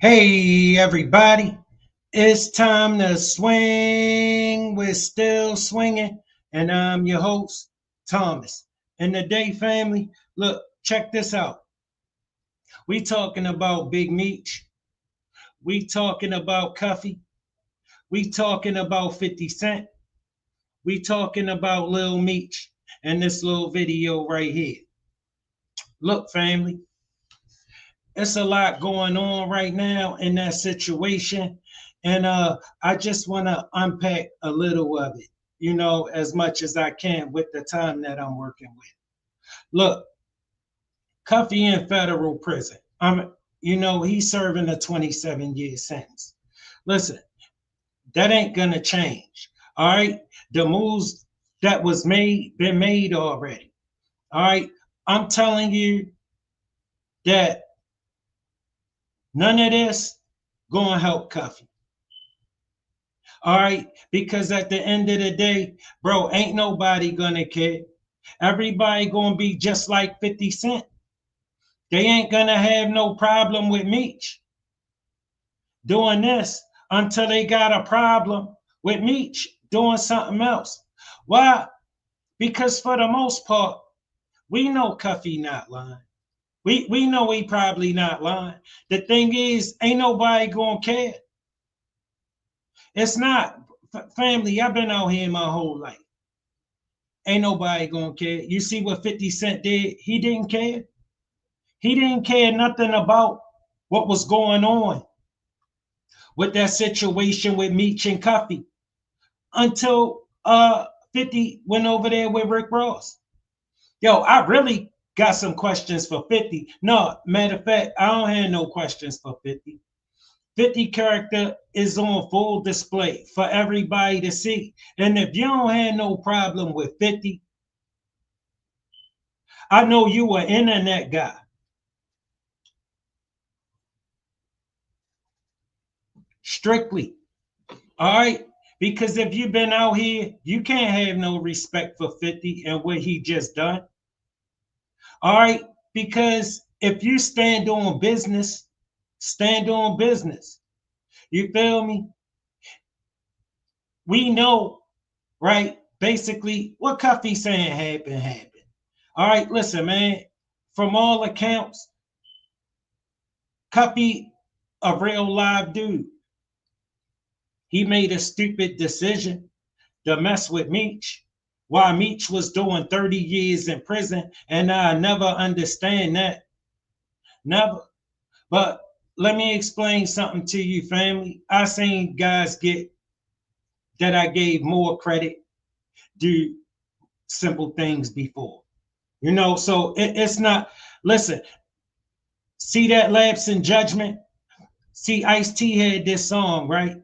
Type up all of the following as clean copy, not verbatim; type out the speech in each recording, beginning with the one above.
Hey everybody, it's time to swing. We're still swinging, and I'm your host, Thomas. And today, family, look, check this out. We talking about Big Meech. We talking about Cuffy. We talking about 50 Cent. We talking about Lil Meech and this little video right here. Look, family, it's a lot going on right now in that situation. And I just want to unpack a little of it, as much as I can with the time that I'm working with. Look, Cuffy in federal prison. He's serving a 27-year sentence. Listen, that ain't gonna change. All right. The moves that was been made already. All right. I'm telling you that none of this gonna help Cuffy. All right, because at the end of the day, bro, ain't nobody gonna care. Everybody gonna be just like 50 Cent. They ain't gonna have no problem with Meech doing this until they got a problem with Meech doing something else. Why? Because for the most part, we know Cuffy not lying. We know he probably not lying. The thing is, ain't nobody gonna care. It's not family. I've been out here my whole life. Ain't nobody gonna care. You see what 50 Cent did? He didn't care. He didn't care nothing about what was going on with that situation with Meech and Cuffy until 50 went over there with Rick Ross. Yo, I really got some questions for 50. No, matter of fact, I don't have no questions for 50. 50 character is on full display for everybody to see. And if you don't have no problem with 50, I know you an internet guy. Strictly. All right. Because if you've been out here, you can't have no respect for 50 and what he just done. All right. Because if you stand on business, stand on business. You feel me? We know, right? Basically, what Cuffy saying happened. All right, listen, man. From all accounts, Cuffy, a real live dude. He made a stupid decision to mess with Meech while Meech was doing 30 years in prison, and I never understand that. Never. But let me explain something to you, family. I seen guys get that I gave more credit do simple things before. So it's not, listen, see that lapse in judgment? See, Ice-T had this song, right?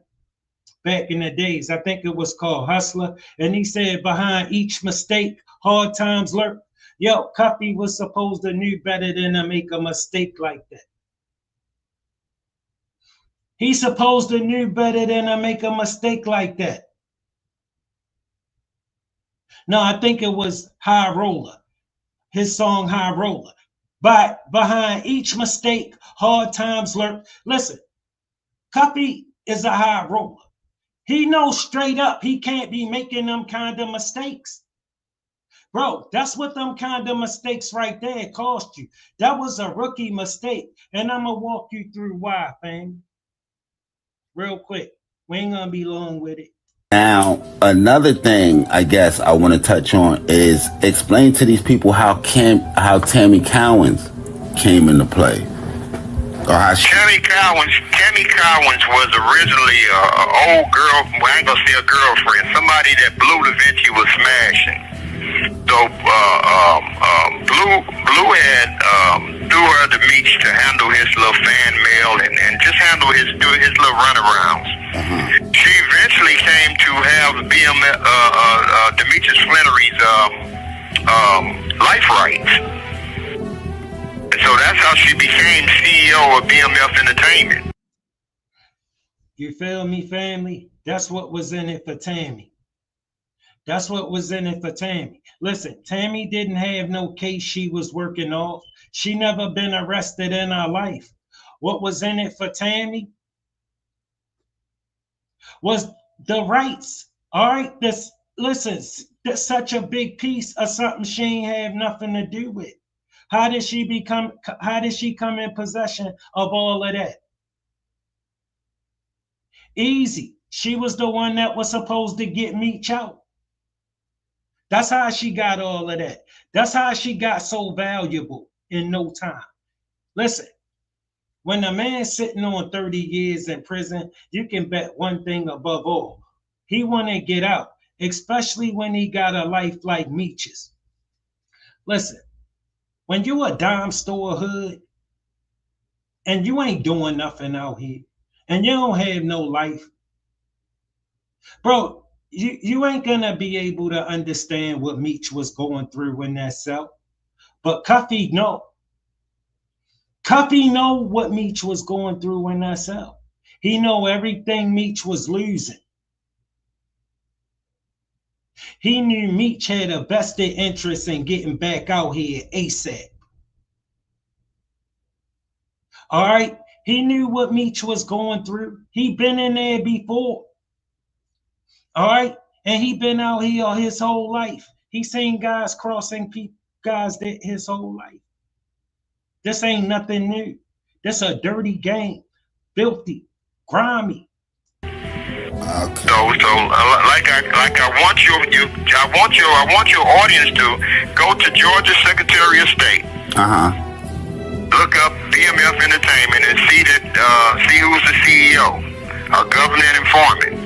Back in the days, I think it was called Hustler. And he said, behind each mistake, hard times lurk. Yo, Cuffy was supposed to knew better than to make a mistake like that. He's supposed to knew better than to make a mistake like that. No, I think it was High Roller, his song High Roller. But behind each mistake, hard times lurk. Listen, Cuffy is a high roller. He knows straight up he can't be making them kind of mistakes. Bro, that's what them kind of mistakes right there cost you. That was a rookie mistake. And I'm going to walk you through why, fam. Real quick. We ain't going to be long with it. Now, another thing I guess I want to touch on is explain to these people how Tammy Cowins came into play. Or how Tammy Cowins was originally an old girl. Well, I ain't gonna say a girlfriend. Somebody that Blue Da Vinci was smashing. So Blue had threw her to Meech to handle his little fan mail and just do his little runarounds. She eventually came to have Demetrius Flannery's life rights. And so that's how she became CEO of BMF Entertainment. You feel me, family? That's what was in it for Tammy. That's what was in it for Tammy. Listen, Tammy didn't have no case she was working off. She never been arrested in her life. what was in it for Tammy was the rights. All right, this listen, that's such a big piece of something she ain't have nothing to do with. How did she come in possession of all of that? Easy. She was the one that was supposed to get Meech out. That's how she got all of that. That's how she got so valuable in no time. Listen, when a man's sitting on 30 years in prison, you can bet one thing above all. He want to get out, especially when he got a life like Meech's. Listen, when you a dime store hood and you ain't doing nothing out here and you don't have no life, bro, you ain't gonna be able to understand what Meech was going through in that cell. But Cuffy know. Cuffy know what Meech was going through in that cell. He know everything Meech was losing. He knew Meech had a vested interest in getting back out here ASAP. All right? He knew what Meech was going through. He been in there before. All right? And he been out here his whole life. He seen guys crossing guys his whole life. This ain't nothing new. This a dirty game. Filthy. Grimy. Okay. So I want your audience to go to Georgia Secretary of State. Look up BMF Entertainment and see who's the CEO, a government informant.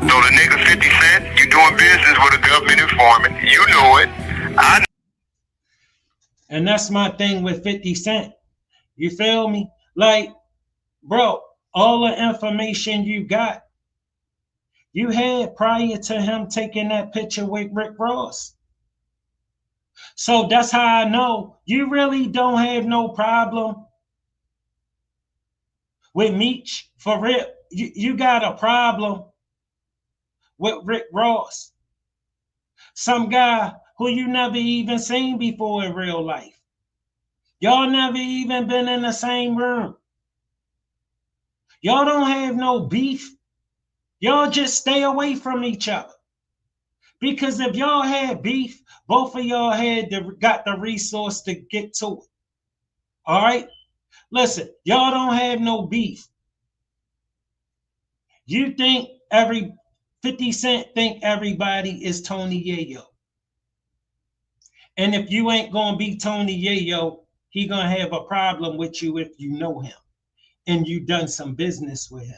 So the nigga 50 Cent, you doing business with a government informant. You know it. I know. And that's my thing with 50 Cent. You feel me? Like, bro, all the information you got, you had prior to him taking that picture with Rick Ross. So that's how I know you really don't have no problem with Meech. For real, you got a problem with Rick Ross. Some guy who you never even seen before in real life. Y'all never even been in the same room. Y'all don't have no beef. Y'all just stay away from each other. Because if y'all had beef, both of y'all got the resource to get to it. All right? Listen, y'all don't have no beef. You think 50 Cent think everybody is Tony Yayo. And if you ain't gonna be Tony Yayo, he gonna have a problem with you if you know him and you done some business with him.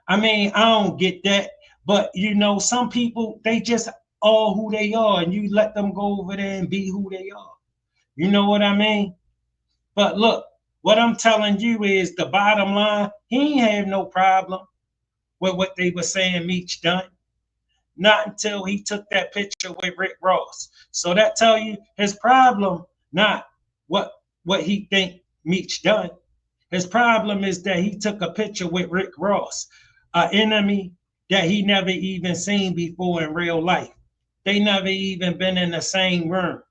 I mean, I don't get that, but you know, some people, they just are who they are and you let them go over there and be who they are. You know what I mean? But look, what I'm telling you is the bottom line, he ain't have no problem with what they were saying Meech done. Not until he took that picture with Rick Ross. So that tell you his problem, not what he think Meech done. His problem is that he took a picture with Rick Ross, an enemy that he never even seen before in real life. They never even been in the same room.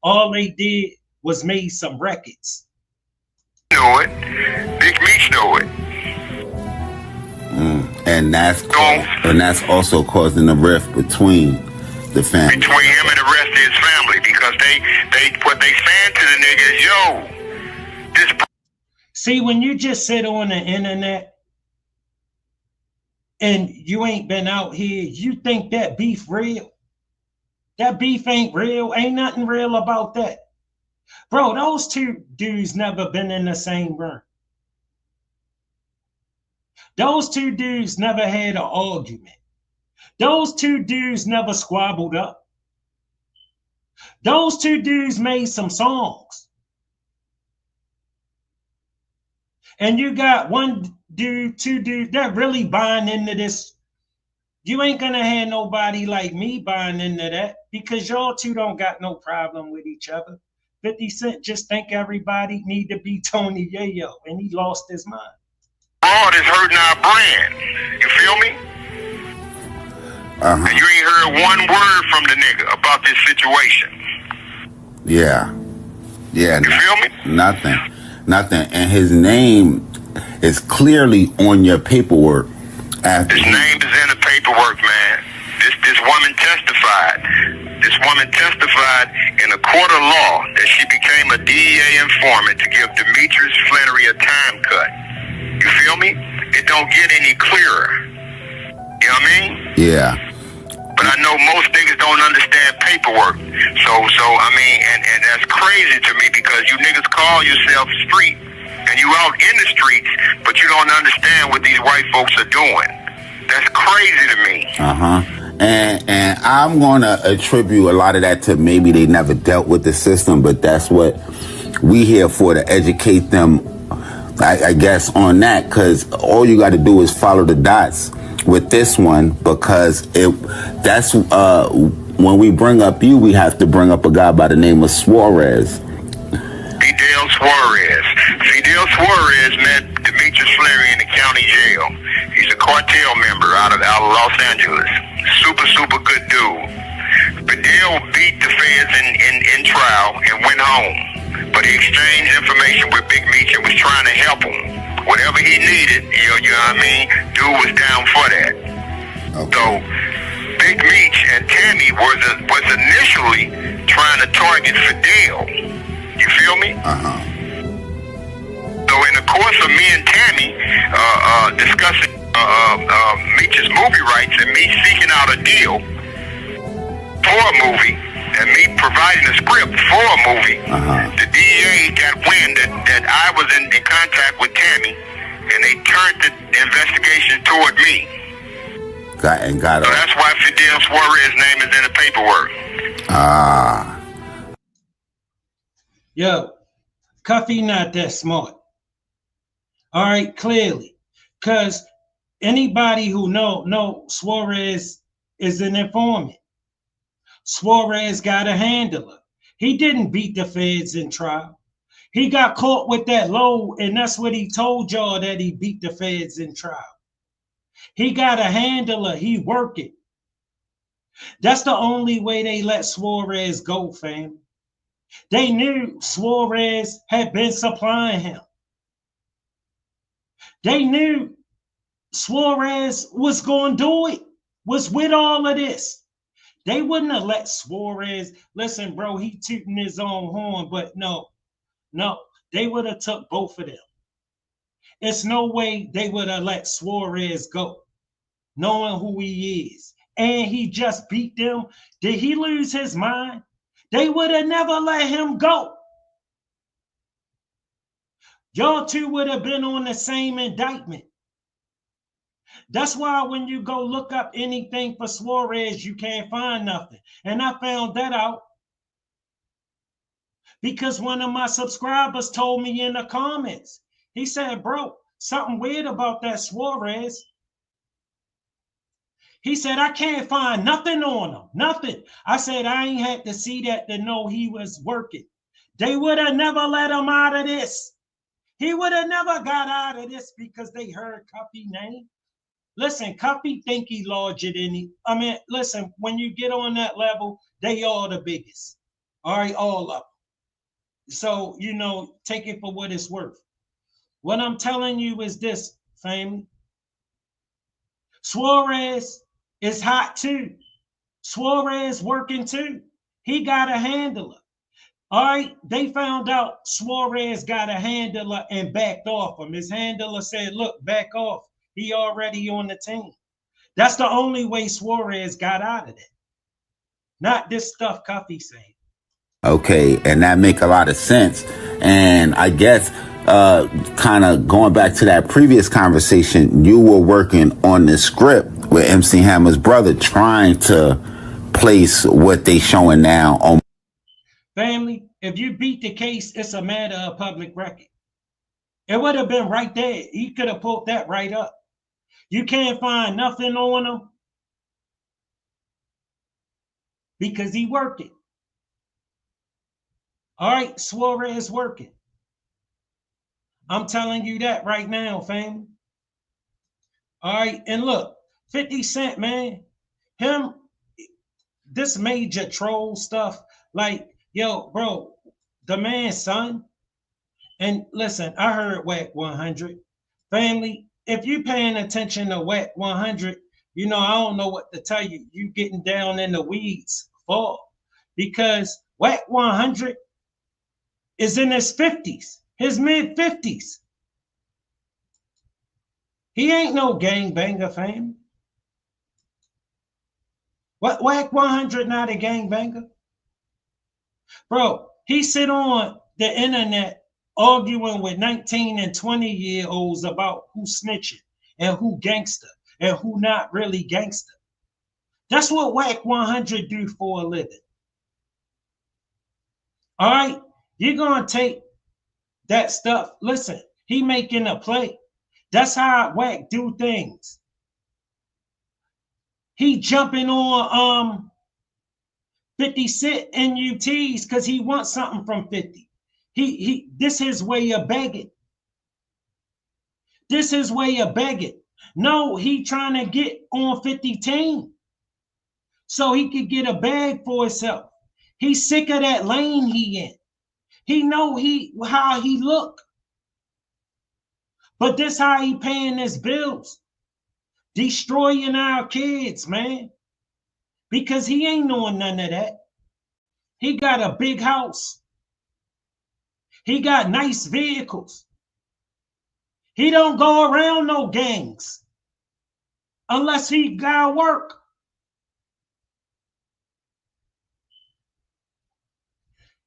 All they did was made some records. Know it. Big Meech know it. And that's also causing a rift between the family. Between him and the rest of his family, because what they saying to the nigga is, yo, this. See, when you just sit on the internet and you ain't been out here, you think that beef real. That beef ain't real. Ain't nothing real about that. Bro, those two dudes never been in the same room. Those two dudes never had an argument. Those two dudes never squabbled up. Those two dudes made some songs. And you got one dude, two dudes that really buying into this. You ain't gonna have nobody like me buying into that because y'all two don't got no problem with each other. 50 Cent just think everybody need to be Tony Yayo, and he lost his mind. Fraud is hurting our brand. You feel me? And you ain't heard one word from the nigga about this situation. Yeah. You feel me? Nothing. Nothing. And his name is clearly on your paperwork. His name is in the paperwork, man. This woman testified. This woman testified in a court of law that she became a DEA informant to give Demetrius Flannery a time cut. You feel me? It don't get any clearer. You know what I mean? Yeah. But I know most niggas don't understand paperwork. So I mean, and that's crazy to me because you niggas call yourself street and you out in the streets, but you don't understand what these white folks are doing. That's crazy to me. And I'm gonna attribute a lot of that to maybe they never dealt with the system, but that's what we here for, to educate them, I guess, on that, because all you got to do is follow the dots with this one, because that's when we bring up you, we have to bring up a guy by the name of Suarez. Fidel Suarez met Demetrius Flannery in the county jail. He's a cartel member out of Los Angeles. Super good dude. Fidel beat the feds in trial and went home. But he exchanged information with Big Meech and was trying to help him. Whatever he needed, you know what I mean? Dude was down for that. Okay. So Big Meech and Tammy was initially trying to target Fidel. You feel me? So in the course of me and Tammy discussing Meech's movie rights and me seeking out a deal for a movie and me providing a script for a movie, the DEA got wind that I was in contact with Tammy, and they turned the investigation toward me. Got it. So that's why Fidel Suarez's name is in the paperwork. Yo, Cuffy not that smart. All right, clearly. Because anybody who know Suarez is an informant. Suarez got a handler. He didn't beat the feds in trial. He got caught with that load, and that's what he told y'all, that he beat the feds in trial. He got a handler. He working. That's the only way they let Suarez go, fam. They knew Suarez had been supplying him. They knew Suarez was going to do it, was with all of this. They wouldn't have let Suarez, listen, bro, he tooting his own horn, but no, they would have took both of them. It's no way they would have let Suarez go, knowing who he is. And he just beat them. Did he lose his mind? They would have never let him go. Y'all two would have been on the same indictment. That's why when you go look up anything for Suarez, you can't find nothing. And I found that out because one of my subscribers told me in the comments. He said, bro, something weird about that Suarez. He said, I can't find nothing on him, nothing. I said, I ain't had to see that to know he was working. They would have never let him out of this. He would have never got out of this because they heard Cuffy name. Listen, Cuffy think he larger than he. I mean, listen, when you get on that level, they all the biggest. All right, all of them. So, take it for what it's worth. What I'm telling you is this, family. Suarez is hot too. Suarez working too. He got a handler. All right, they found out Suarez got a handler and backed off him. His handler said, look, back off. He already on the team. That's the only way Suarez got out of it. Not this stuff Cuffy saying. Okay, and that make a lot of sense. And I guess kind of going back to that previous conversation, you were working on the script with MC Hammer's brother, trying to place what they showing now on. Family, if you beat the case, it's a matter of public record. It would have been right there. He could have pulled that right up. You can't find nothing on him because he working. All right, Suarez working. I'm telling you that right now, family. All right, and look, 50 Cent, man, him, this major troll stuff, like, yo, bro, the man's son, And listen, I heard Whack 100. Family, if you paying attention to Whack 100, I don't know what to tell you. You getting down in the weeds for, because Whack 100 is in his 50s, his mid 50s. He ain't no gangbanger, fam. What, Whack 100 not a gangbanger? Bro, he sit on the internet arguing with 19 and 20-year-olds about who snitching and who gangster and who not really gangster. That's what Whack 100 do for a living. All right? You're going to take that stuff. Listen, he making a play. That's how Whack do things. He jumping on 50 Cent NUTs because he wants something from 50. This his way of begging. This his way of begging. No, he trying to get on 50 team so he could get a bag for himself. He's sick of that lane he in. He know how he look. But this how he paying his bills. Destroying our kids, man. Because he ain't knowing none of that. He got a big house. He got nice vehicles. He don't go around no gangs unless he got work.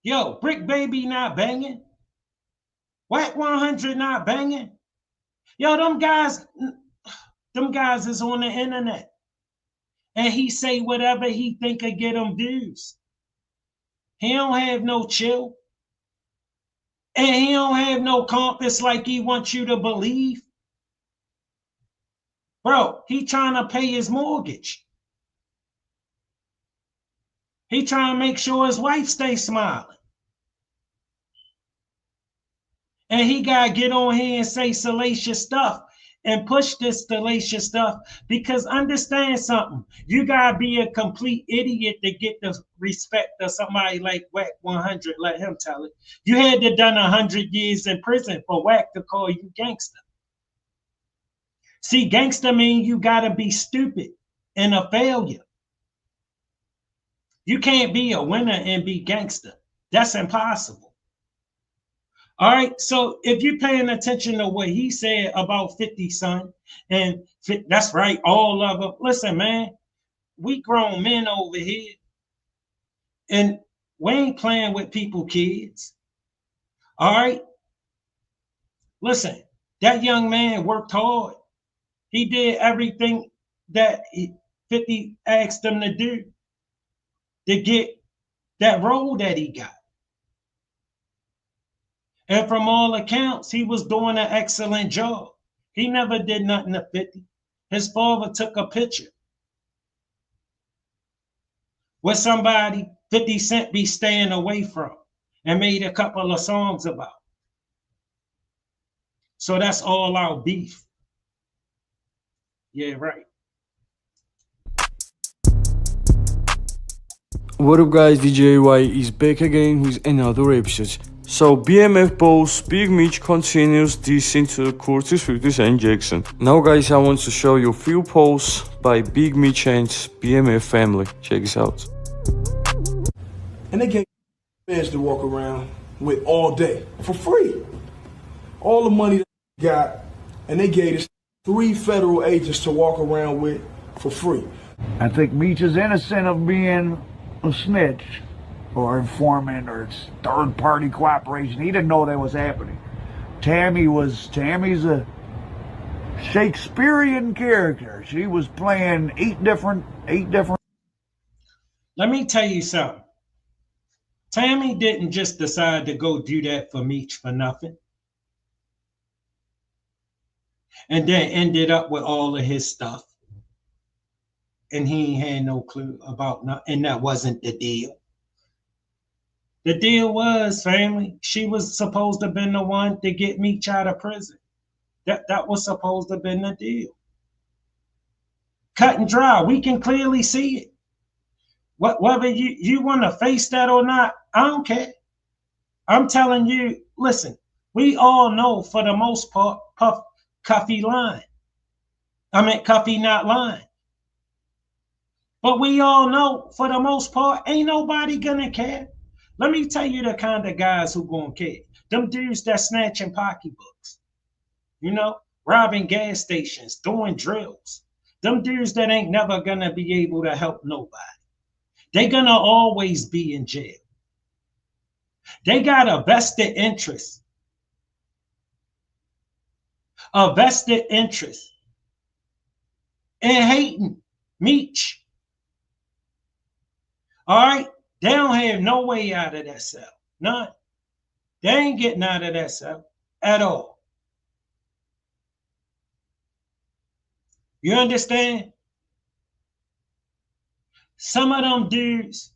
Yo, Brick Baby not banging. Whack 100 not banging. Yo, them guys is on the internet. And he say whatever he think could get him views. He don't have no chill. And he don't have no compass like he wants you to believe. Bro, he trying to pay his mortgage. He trying to make sure his wife stays smiling. And he got to get on here and say salacious stuff and push this salacious stuff, because understand something. You got to be a complete idiot to get the respect of somebody like Whack 100. Let him tell it. You had to done 100 years in prison for Whack to call you gangster. See, gangster mean you got to be stupid and a failure. You can't be a winner and be gangster. That's impossible. All right, so if you're paying attention to what he said about 50, son, and that's right, all of them. Listen, man, we grown men over here, and we ain't playing with people's kids. All right? Listen, that young man worked hard. He did everything that 50 asked him to do to get that role that he got. And from all accounts, he was doing an excellent job. He never did nothing to 50. His father took a picture with somebody 50 Cent be staying away from and made a couple of songs about. So that's all our beef. Yeah, right. What up guys, DJ Y is back again with another episode. So BMF boss Big Meech continues dissing to Curtis 50 Cent Jackson. Now guys, I want to show you a few posts by Big Meech and BMF family. Check this out. And they gave fans to walk around with all day for free. All the money they got, and they gave us 3 federal agents to walk around with for free. I think Meech is innocent of being a snitch or informant or third-party cooperation. He didn't know that was happening. Tammy's a Shakespearean character. She was playing eight different. Let me tell you something. Tammy didn't just decide to go do that for Meech for nothing. And then ended up with all of his stuff. And he had no clue about nothing. And that wasn't the deal. The deal was, family, she was supposed to have been the one to get Meech out of prison. That was supposed to have been the deal. Cut and dry. We can clearly see it. Whether you want to face that or not, I don't care. I'm telling you, listen, We all know for the most part, Cuffy lying. Cuffy not lying. But we all know for the most part, ain't nobody gonna care. Let me tell you the kind of guys who gonna care. Them dudes that snatching pocketbooks, robbing gas stations, doing drills. Them dudes that ain't never gonna be able to help nobody. They gonna always be in jail. They got a vested interest in hating Meech. All right? They don't have no way out of that cell. None. They ain't getting out of that cell at all. You understand? Some of them dudes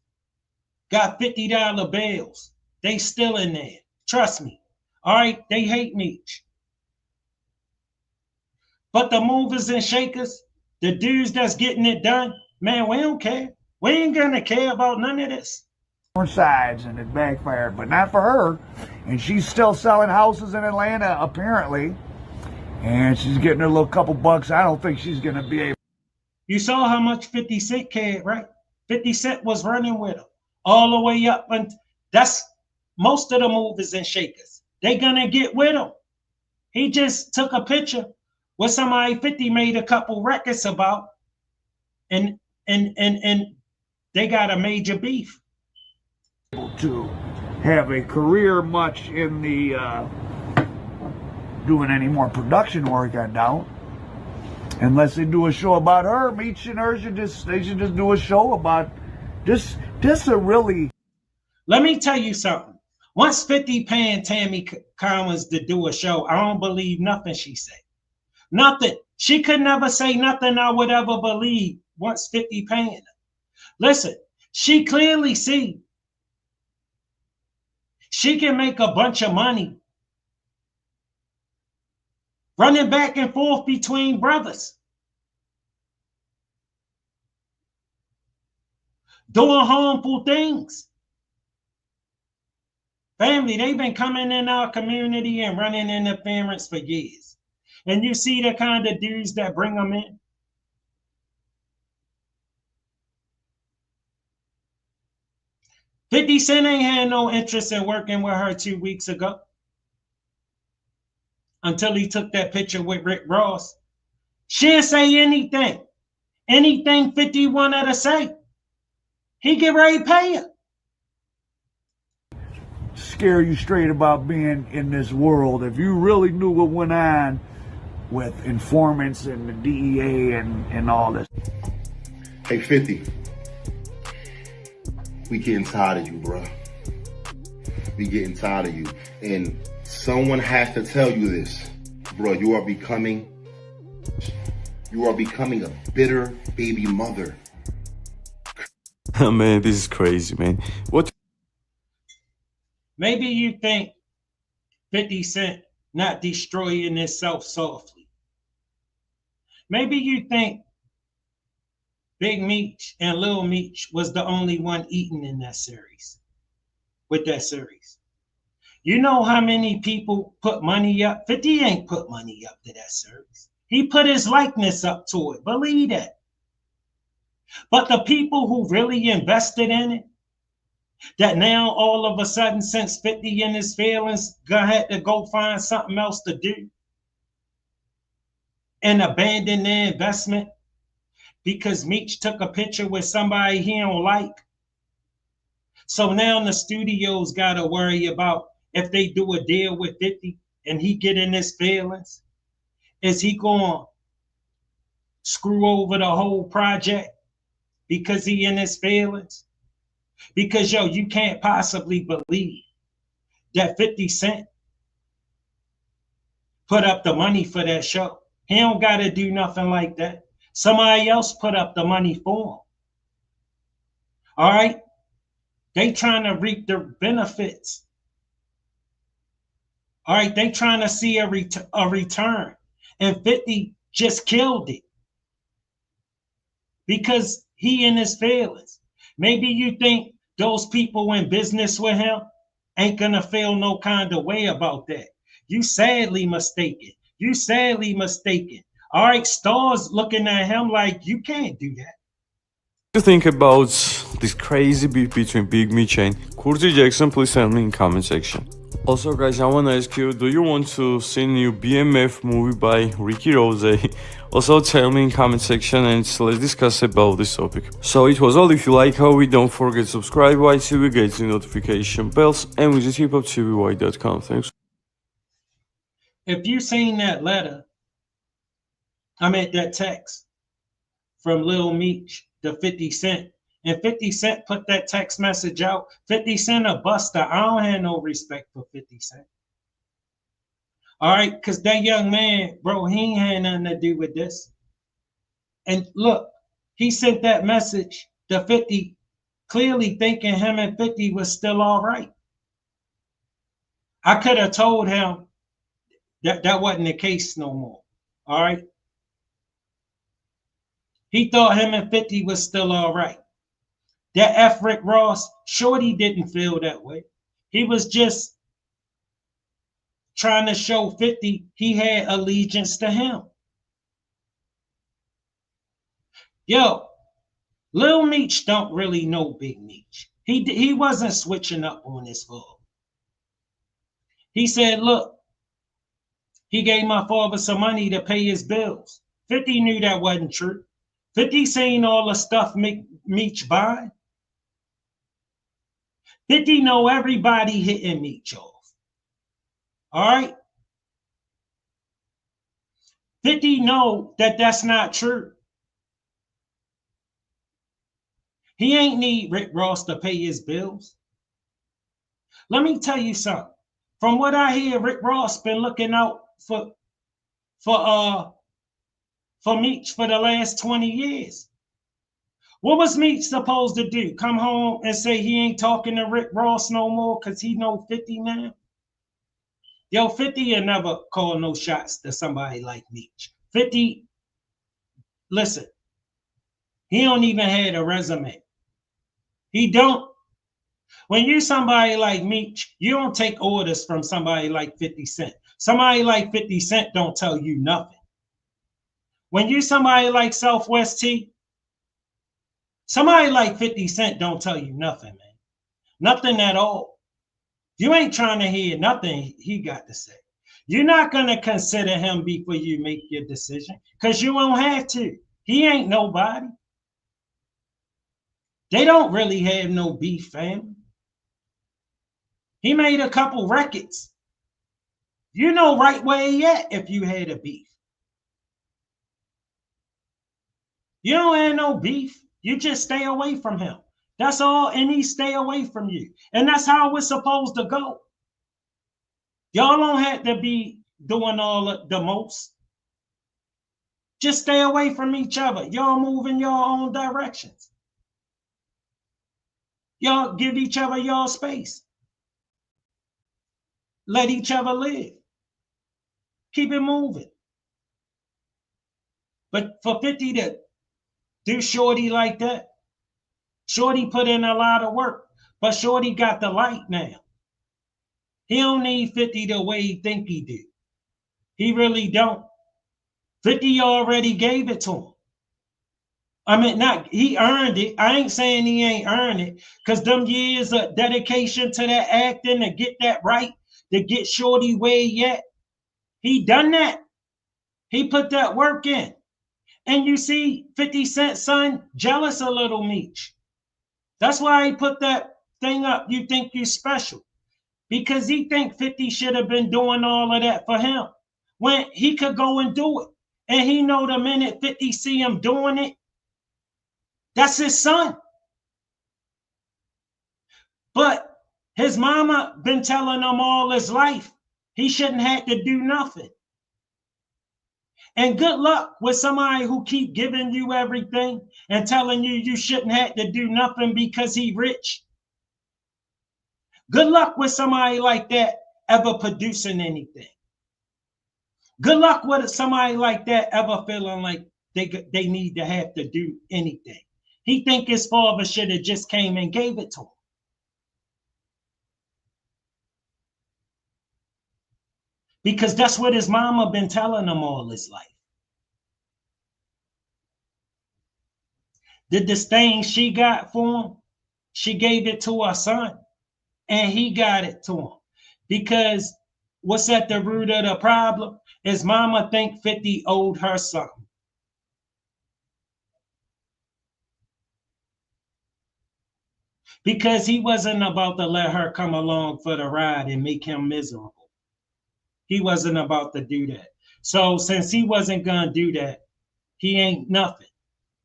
got $50 bills. They still in there. Trust me. All right? They hate Meech. But the movers and shakers, the dudes that's getting it done, man, we don't care. We ain't gonna care about none of this. Sides, and it backfired, but not for her. And she's still selling houses in Atlanta, apparently. And she's getting her little couple bucks. I don't think she's gonna be able. You saw how much 50 Cent cared, right? 50 Cent was running with him all the way up, and that's most of the movers and shakers. They gonna get with him. He just took a picture with somebody 50 made a couple records about, and they got a major beef. To have a career much in the doing any more production work, I doubt. Unless they do a show about her, Meech and her should just do a show about this a really. Let me tell you something. Once 50 paying Tammy Cowins to do a show, I don't believe nothing she said. Nothing. She could never say nothing I would ever believe once 50 paying her. Listen, she clearly see she can make a bunch of money running back and forth between brothers, doing harmful things. Family, they've been coming in our community and running interference for years. And you see the kind of dudes that bring them in. $50 Cent ain't had no interest in working with her 2 weeks ago until he took that picture with Rick Ross. She didn't say anything. Anything 50 wanted to say, he get ready to pay her. Scare you straight about being in this world. If you really knew what went on with informants and the DEA and all this. Hey, 50. We getting tired of you, bro. We getting tired of you. And someone has to tell you this. Bro, you are becoming a bitter baby mother. Man, this is crazy, man. What? Maybe you think 50 Cent not destroying himself softly. Maybe you think Big Meech and Lil Meech was the only one eating in that series, with that series. You know how many people put money up? 50 ain't put money up to that series. He put his likeness up to it, believe that. But the people who really invested in it, that now all of a sudden, since 50 in his feelings, had to go find something else to do and abandon their investment because Meech took a picture with somebody he don't like. So now the studios got to worry about if they do a deal with 50 and he get in his feelings, is he going to screw over the whole project because he in his feelings? Because, yo, you can't possibly believe that 50 Cent put up the money for that show. He don't got to do nothing like that. Somebody else put up the money for him. All right? They trying to reap the benefits. All right? They trying to see a return. And 50 just killed it because he in his feelings. Maybe you think those people in business with him ain't gonna feel no kind of way about that. You sadly mistaken. You sadly mistaken. All right, stars looking at him like you can't do that. You think about this crazy beef between Big Meech and Curtis Jackson? Please tell me in comment section. Also, guys, I want to ask you, do you want to see new BMF movie by Ricky Rose? Also, tell me in comment section and let's discuss about this topic. So it was all. If you like how we, don't forget to subscribe, YTV, get the notification bells, and visit hiphoptvy.com. Thanks. If you seen that letter, I mean that text from Lil Meech to 50 Cent, and 50 Cent put that text message out, 50 Cent a buster. I don't have no respect for 50 Cent. All right, because that young man, bro, he ain't had nothing to do with this. And look, he sent that message to 50, clearly thinking him and 50 was still all right. I could have told him that that wasn't the case no more. All right. He thought him and 50 was still all right. That F. Rick Ross, Shorty didn't feel that way. He was just trying to show 50 he had allegiance to him. Yo, Lil Meech don't really know Big Meech. He wasn't switching up on his fool. He said, look, he gave my father some money to pay his bills. 50 knew that wasn't true. 50 seen all the stuff Meech buying. 50 know everybody hitting Meech off. All right? 50 know that that's not true. He ain't need Rick Ross to pay his bills. Let me tell you something. From what I hear, Rick Ross been looking out for Meech for the last 20 years. What was Meech supposed to do? Come home and say he ain't talking to Rick Ross no more because he know 50 now? Yo, 50 will never call no shots to somebody like Meech. 50, listen, he don't even have a resume. He don't. When you somebody like Meech, you don't take orders from somebody like 50 Cent. Somebody like 50 Cent don't tell you nothing. When you somebody like Southwest T, somebody like 50 Cent don't tell you nothing, man. Nothing at all. You ain't trying to hear nothing he got to say. You're not going to consider him before you make your decision because you won't have to. He ain't nobody. They don't really have no beef, fam. He made a couple records. You know right where he at if you had a beef. You don't have no beef. You just stay away from him. That's all, and he stay away from you. And that's how it's supposed to go. Y'all don't have to be doing all the most. Just stay away from each other. Y'all move in your own directions. Y'all give each other your space. Let each other live. Keep it moving. But for 50 to do Shorty like that, Shorty put in a lot of work, but Shorty got the light now. He don't need 50 the way he think he do. He really don't. 50 already gave it to him. I mean, not he earned it. I ain't saying he ain't earned it, because them years of dedication to that acting to get that right, to get Shorty where he at, he done that. He put that work in. And you see 50 Cent son jealous of Little Meech. That's why he put that thing up. You think you're special. Because he think 50 should have been doing all of that for him when he could go and do it. And he know the minute 50 see him doing it, that's his son. But his mama been telling him all his life he shouldn't have to do nothing. And good luck with somebody who keep giving you everything and telling you you shouldn't have to do nothing because he rich. Good luck with somebody like that ever producing anything. Good luck with somebody like that ever feeling like they need to have to do anything. He think his father should have just came and gave it to him. because that's what his mama been telling him all his life. The disdain she got for him, she gave it to her son, and he got it to him. Because what's at the root of the problem is mama think 50 owed her something. Because he wasn't about to let her come along for the ride and make him miserable. He wasn't about to do that. So since he wasn't gonna do that, he ain't nothing.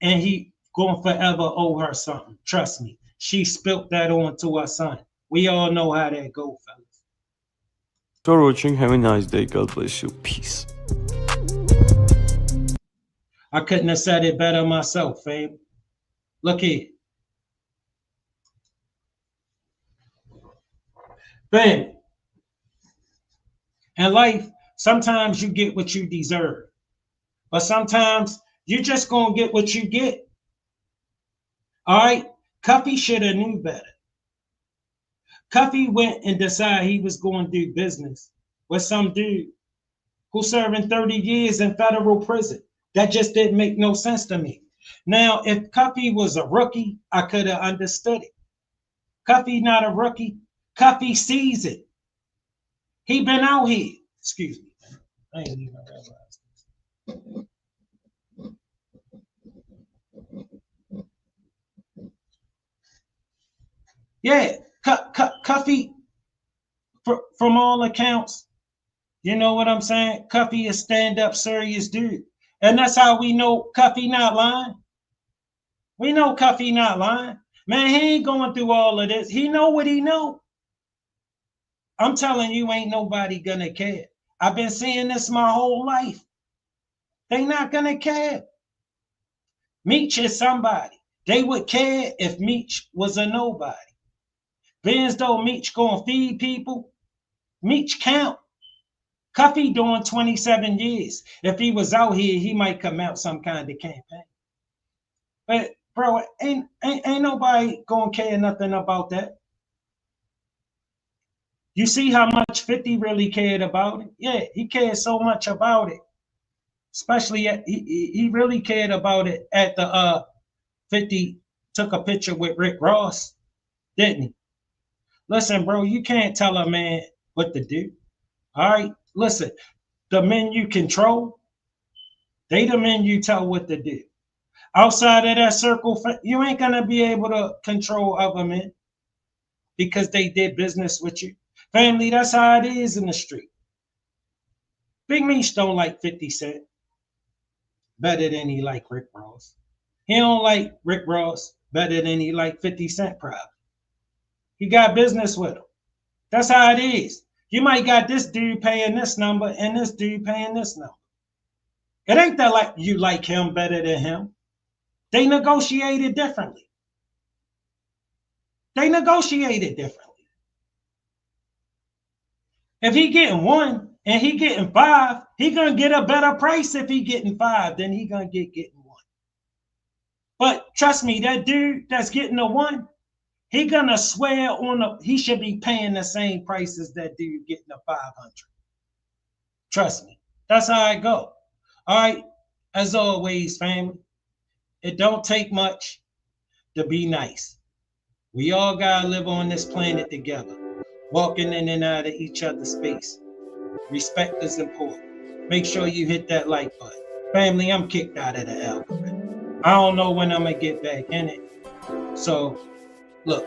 And he gonna forever owe her something. Trust me. She spilt that on to her son. We all know how that go, fellas. Thanks for watching. Have a nice day. God bless you. Peace. I couldn't have said it better myself, fam. Look here. Fam. In life, sometimes you get what you deserve. But sometimes you just gonna get what you get. All right? Cuffy should have knew better. Cuffy went and decided he was going to do business with some dude who's serving 30 years in federal prison. That just didn't make no sense to me. Now, if Cuffy was a rookie, I could have understood it. Cuffy not a rookie. Cuffy sees it. He been out here. Excuse me. I ain't even realize this. Yeah, Cuffy, from all accounts, you know what I'm saying? Cuffy is stand-up serious dude. And that's how we know Cuffy not lying. We know Cuffy not lying. Man, he ain't going through all of this. He know what he know. I'm telling you, ain't nobody gonna care. I've been seeing this my whole life. They not gonna care. Meech is somebody. They would care if Meech was a nobody. Being though Meech gonna feed people, Meech count. Cuffy doing 27 years. If he was out here, he might come out some kind of campaign. But bro, ain't nobody gonna care nothing about that. You see how much 50 really cared about it? Yeah, he cared so much about it. Especially he really cared about it at the 50 took a picture with Rick Ross, didn't he? Listen, bro, you can't tell a man what to do. All right, listen, the men you control, they the men you tell what to do. Outside of that circle, you ain't gonna be able to control other men because they did business with you. Family, that's how it is in the street. Big Meech don't like 50 Cent better than he like Rick Ross. He don't like Rick Ross better than he like 50 Cent probably. He got business with him. That's how it is. You might got this dude paying this number and this dude paying this number. It ain't that like you like him better than him. They negotiated differently. They negotiated differently. If he getting 1 and he getting 5, he gonna get a better price if he getting 5 than he gonna get getting 1. But trust me, that dude that's getting a 1, he gonna swear on he should be paying the same price as that dude getting a 500. Trust me, that's how I go. All right, as always, family, it don't take much to be nice. We all gotta live on this planet together, walking in and out of each other's space. Respect is important. Make sure you hit that like button. Family, I'm kicked out of the algorithm. I don't know when I'm gonna get back in it. So, look,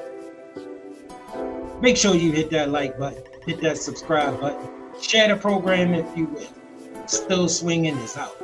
make sure you hit that like button, hit that subscribe button, share the program if you will. Still Swinging is out.